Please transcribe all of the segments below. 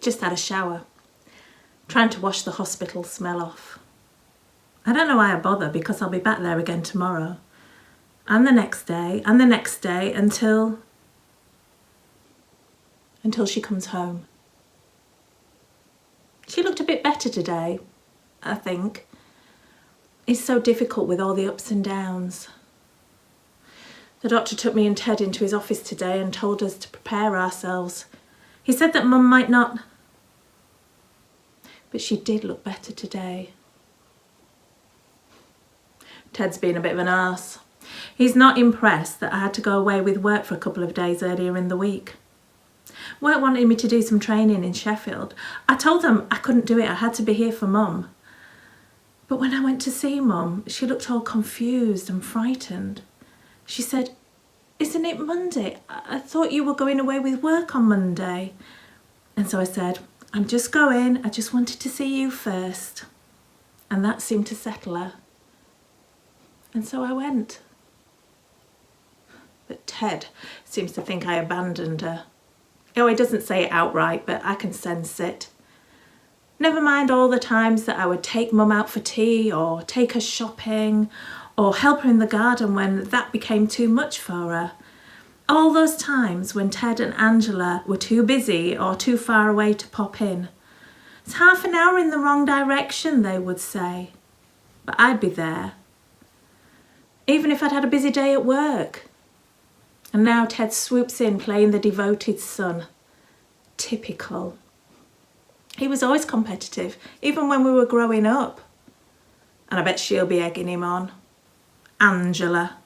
Just had a shower. Trying to wash the hospital smell off. I don't know why I bother, because I'll be back there again tomorrow. And the next day, and the next day, until she comes home. She looked a bit better today, I think. It's so difficult with all the ups and downs. The doctor took me and Ted into his office today and told us to prepare ourselves. He said that Mum might not, but she did look better today. Ted's been a bit of an arse. He's not impressed that I had to go away with work for a couple of days earlier in the week. Work wanted me to do some training in Sheffield. I told them I couldn't do it, I had to be here for Mum. But when I went to see Mum, she looked all confused and frightened. She said, "Isn't it Monday? I thought you were going away with work on Monday." And so I said, "I'm just going, I just wanted to see you first." And that seemed to settle her. And so I went. But Ted seems to think I abandoned her. Oh, he doesn't say it outright, but I can sense it. Never mind all the times that I would take Mum out for tea, or take her shopping, or help her in the garden when that became too much for her. All those times when Ted and Angela were too busy or too far away to pop in. "It's half an hour in the wrong direction," they would say. But I'd be there. Even if I'd had a busy day at work. And now Ted swoops in playing the devoted son. Typical. He was always competitive, even when we were growing up. And I bet she'll be egging him on. Angela.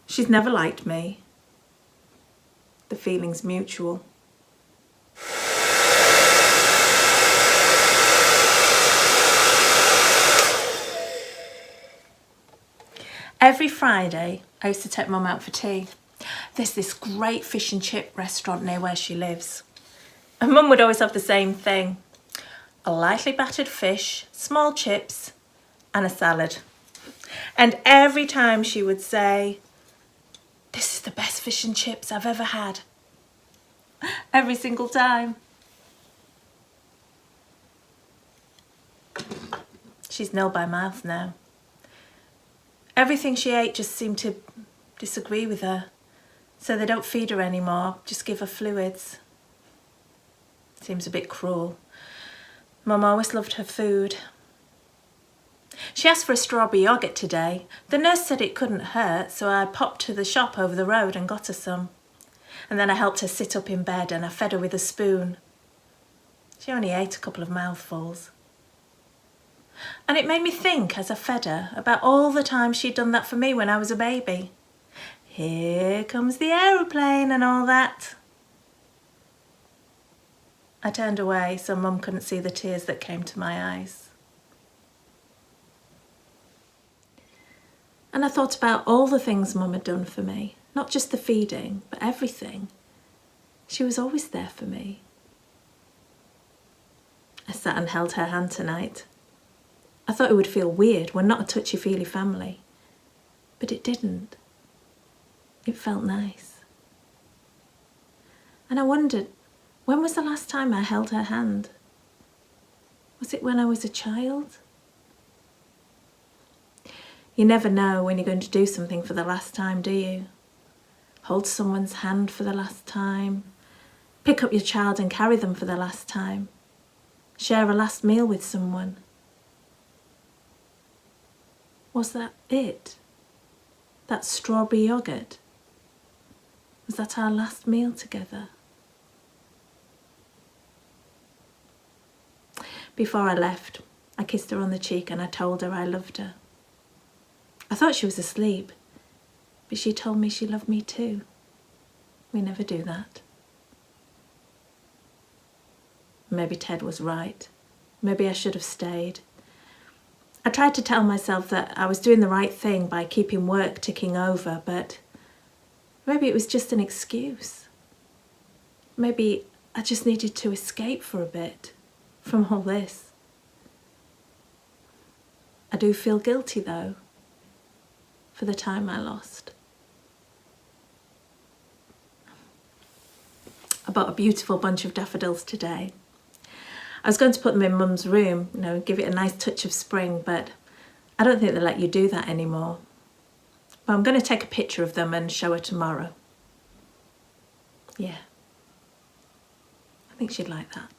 She's never liked me. The feeling's mutual. Every Friday, I used to take Mum out for tea. There's this great fish and chip restaurant near where she lives. And Mum would always have the same thing. A lightly battered fish, small chips, and a salad. And every time she would say, "This is the best fish and chips I've ever had." Every single time. She's nil by mouth now. Everything she ate just seemed to disagree with her. So they don't feed her anymore, just give her fluids. Seems a bit cruel. Mum always loved her food. She asked for a strawberry yoghurt today. The nurse said it couldn't hurt, so I popped to the shop over the road and got her some. And then I helped her sit up in bed and I fed her with a spoon. She only ate a couple of mouthfuls. And it made me think, as I fed her, about all the times she'd done that for me when I was a baby. "Here comes the aeroplane" and all that. I turned away so Mum couldn't see the tears that came to my eyes. And I thought about all the things Mum had done for me. Not just the feeding, but everything. She was always there for me. I sat and held her hand tonight. I thought it would feel weird. We're not a touchy-feely family. But it didn't. It felt nice. And I wondered, when was the last time I held her hand? Was it when I was a child? You never know when you're going to do something for the last time, do you? Hold someone's hand for the last time. Pick up your child and carry them for the last time. Share a last meal with someone. Was that it? That strawberry yoghurt? Was that our last meal together? Before I left, I kissed her on the cheek and I told her I loved her. I thought she was asleep, but she told me she loved me too. We never do that. Maybe Ted was right. Maybe I should have stayed. I tried to tell myself that I was doing the right thing by keeping work ticking over, but maybe it was just an excuse. Maybe I just needed to escape for a bit from all this. I do feel guilty though, for the time I lost. I bought a beautiful bunch of daffodils today. I was going to put them in Mum's room, you know, give it a nice touch of spring, but I don't think they let you do that anymore. But I'm going to take a picture of them and show her tomorrow. Yeah. I think she'd like that.